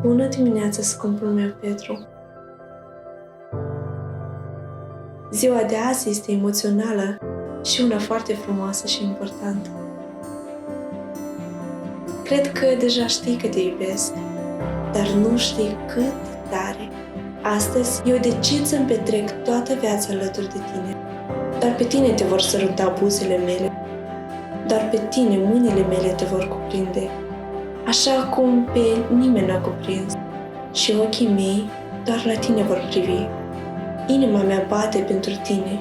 Bună dimineața, scumpul meu Petru! Ziua de azi este emoțională și una foarte frumoasă și importantă. Cred că deja știi că te iubesc, dar nu știi cât tare. Astăzi eu decid să-mi petrec toată viața alături de tine. Doar pe tine te vor săruta buzele mele. Doar pe tine mâinile mele te vor cuprinde, așa cum pe nimeni n-a cuprins. Și ochii mei doar la tine vor privi. Inima mea bate pentru tine.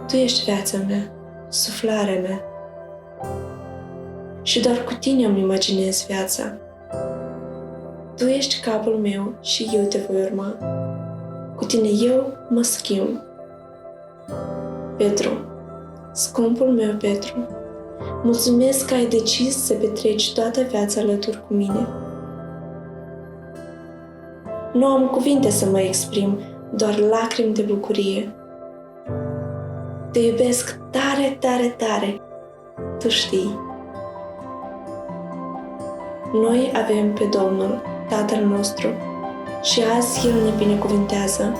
Tu ești viața mea, suflarea mea. Și doar cu tine îmi imaginez viața. Tu ești capul meu și eu te voi urma. Cu tine eu mă schimb. Petru, scumpul meu Petru, mulțumesc că ai decis să petreci toată viața alături cu mine. Nu am cuvinte să mă exprim, doar lacrimi de bucurie. Te iubesc tare, tare, tare. Tu știi. Noi avem pe Domnul, Tatăl nostru, și azi El ne binecuvintează.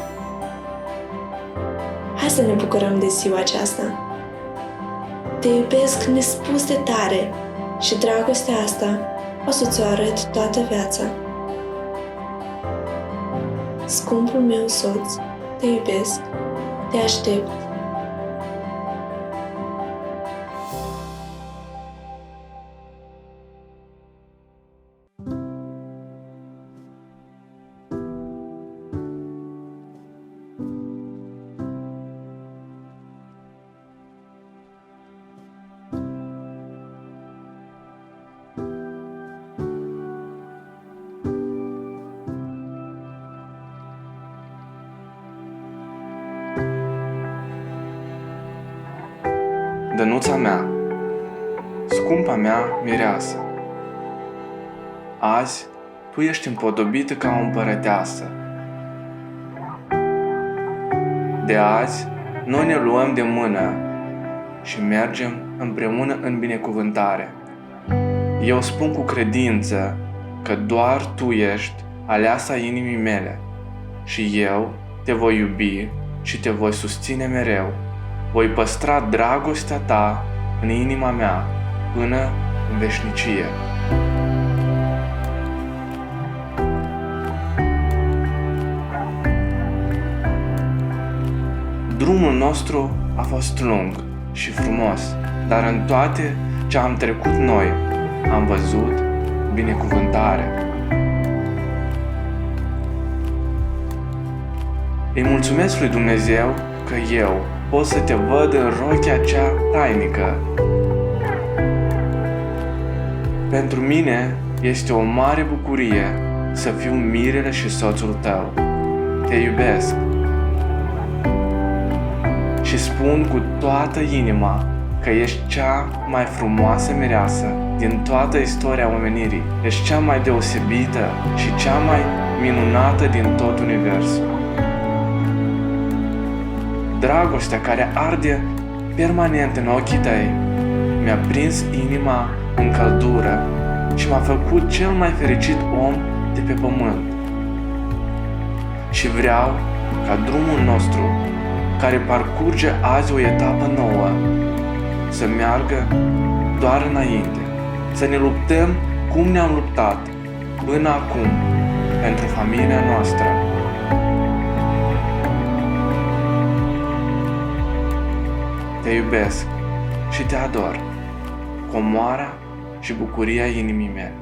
Hai să ne bucurăm de ziua aceasta. Te iubesc nespus de tare și dragostea asta o să-ți o arăt toată viața. Scumpul meu soț, te iubesc, te aștept. Dănuța mea, scumpa mea mireasă, azi tu ești împodobită ca o împărăteasă. De azi noi ne luăm de mână și mergem împreună în binecuvântare. Eu spun cu credință că doar tu ești aleasa inimii mele și eu te voi iubi și te voi susține mereu. Voi păstra dragostea ta în inima mea până în veșnicie. Drumul nostru a fost lung și frumos, dar în toate ce am trecut noi am văzut binecuvântare. Îi mulțumesc lui Dumnezeu că eu pot să te văd în rochia cea tainică. Pentru mine este o mare bucurie să fiu mirele și soțul tău. Te iubesc și spun cu toată inima că ești cea mai frumoasă mireasă din toată istoria omenirii. Ești cea mai deosebită și cea mai minunată din tot universul. Dragostea care arde permanent în ochii tăi mi-a prins inima în căldură și m-a făcut cel mai fericit om de pe pământ. Și vreau ca drumul nostru, care parcurge azi o etapă nouă, să meargă doar înainte, să ne luptăm cum ne-am luptat până acum pentru familia noastră. Te iubesc și te ador, comoara și bucuria inimii mele.